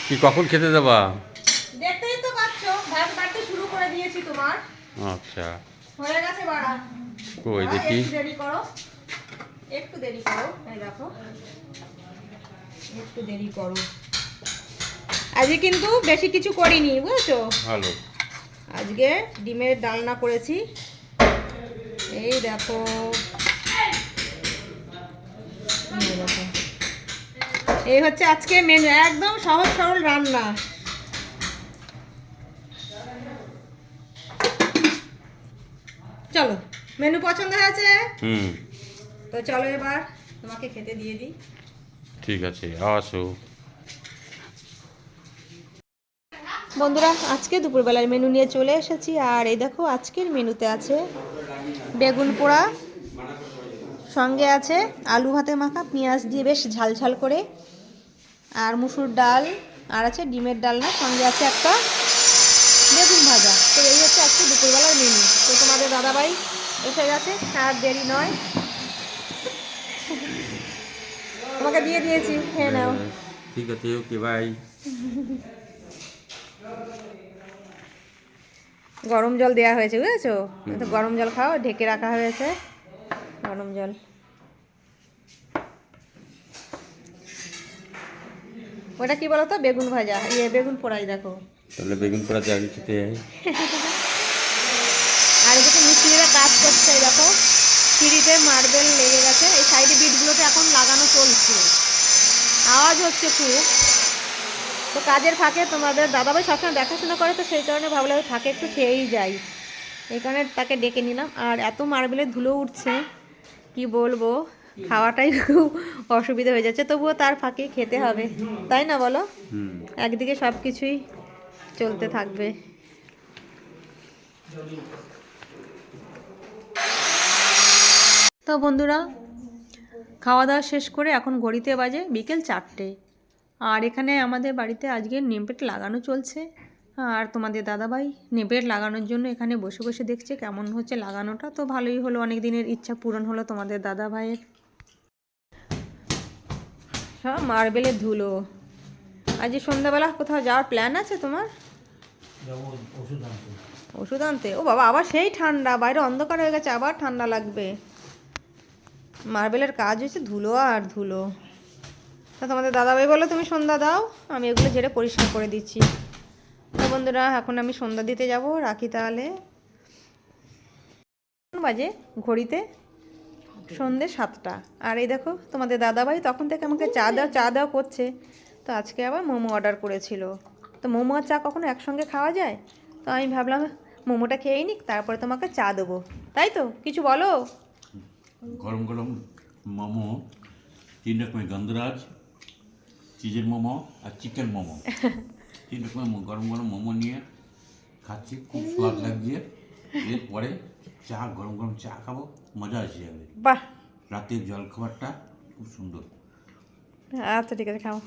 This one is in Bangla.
কি কখন খেতে দেবা? দেখতেই তো পাচ্ছো, ভাত বাড়তে শুরু করে দিয়েছি তোমার। আচ্ছা, হয়ে গেছে বাড়া। কই দেখি। একটু দেরি করো, একটু দেরি করো। এই দেখো, একটু দেরি করো। আজকে কিন্তু বেশি কিছু করিনি, বুঝেছো? ভালো। আজকে ডিমের ডালনা করেছি। এই দেখো, এই দেখো, এই হচ্ছে আজকে মেনু। একদম সহজ সরল রান্না। চলো, মেনু পছন্দ হয়েছে? তো চলো এবার তোমাকে খেতে দিয়ে দিই। ঠিক আছে, আসো। বন্ধুরা, আজকে দুপুরবেলার মেনু নিয়ে চলে এসেছি। আর এই দেখো, আজকের মেনুতে আছে বেগুন পোড়া, সঙ্গে আছে আলু ভাতে মাখা পেঁয়াজ দিয়ে বেশ ঝাল ঝাল করে, আর মুসুর ডাল, আর আছে ডিমের ডালনা, সঙ্গে আছে একটা বেগুন ভাজা। তো এই হচ্ছে আজকে দুপুরবেলার মেনু। তো তোমাদের দাদাভাই এসে গেছে, আর দেরি নয়, তোমাকে দিয়ে দিয়েছি, খেয়ে নাও। ঠিক আছে, ওকে, বাই। গরম জল দেওয়া হয়েছে, বুঝেছো? তো গরম জল খাও, ঢেকে রাখা হয়েছে গরম জল। ওটা কি বলতো, বেগুন ভাজা, বেগুন পোড়াই দেখো। তাহলে বেগুন পোড়া দিয়ে আগে খেতে যাই। আর এদিকে মিস্ত্রিরা কাজ করছে, এই দেখো সিঁড়িতে মার্বেল লেগে গেছে। এই সাইডে বিটগুলোতে এখন লাগানো চলছে, আওয়াজ হচ্ছে খুব। তো কাজের ফাঁকে তোমাদের দাদাভাই সবসময় দেখাশোনা করে, তো সেই কারণে ভাবলাম ফাঁকে একটু খেয়েই যাই, এই কারণে তাকে ডেকে নিলাম। আর এত মার্বেলের ধুলো উঠছে, কি বলবো, খাওয়াটাই খুব অসুবিধা হয়ে যাচ্ছে। তবুও তার ফাঁকে খেতে হবে, তাই না বলো? একদিকে সব কিছুই চলতে থাকবে। তো বন্ধুরা, খাওয়া দাওয়া শেষ করে এখন ঘড়িতে বাজে বিকেল 4টে। আর এখানে আমাদের বাড়িতে আজকে নেম প্লেট লাগানো চলছে। আর তোমাদের দাদাভাই নেম প্লেট লাগানোর জন্য এখানে বসে বসে দেখছে কেমন হচ্ছে লাগানোটা। তো ভালোই হলো, অনেক দিনের ইচ্ছা পূরণ হলো তোমাদের দাদাভাইয়ের। সব মার্বেলের ধুলো। আজ সন্ধ্যাবেলা কোথাও যাওয়ার প্ল্যান আছে তোমার? ওষুধ আনতে? ও বাবা, আবার সেই ঠান্ডা, বাইরে অন্ধকার হয়ে গেছে, আবার ঠান্ডা লাগবে। মার্বেলের কাজ হচ্ছে ধুলো আর ধুলো। তা তোমাদের দাদাভাই বললো তুমি সন্ধ্যা দাও, আমি এগুলো ঝেড়ে পরিষ্কার করে দিচ্ছি। তো বন্ধুরা, এখন আমি সন্ধ্যা দিতে যাব, রাখি তাহলে। বাজে ঘড়িতে সন্ধ্যে 7টা। আর এই দেখো, তোমাদের দাদাভাই তখন থেকে আমাকে চা দাও করছে। তো আজকে আবার মোমো অর্ডার করেছিল। তো মোমো আর চা কখনো একসঙ্গে খাওয়া যায়? তো আমি ভাবলাম মোমোটা খেয়েই নিক, তারপরে তোমাকে চা দেবো। তাই তো, কিছু বলো। গরম গরম মোমো, 3 রকমের গন্ধরাজ, চিজের মোমো আর চিকেন মোমো, 3 রকমের গরম গরম মোমো নিয়ে খাচ্ছি, খুব স্বাদ লাগছে। এরপরে চা, গরম গরম চা খাবো, মজা এসে যাবে। বাহ, রাতের জলখাবারটা খুব সুন্দর। আচ্ছা ঠিক আছে, খাও।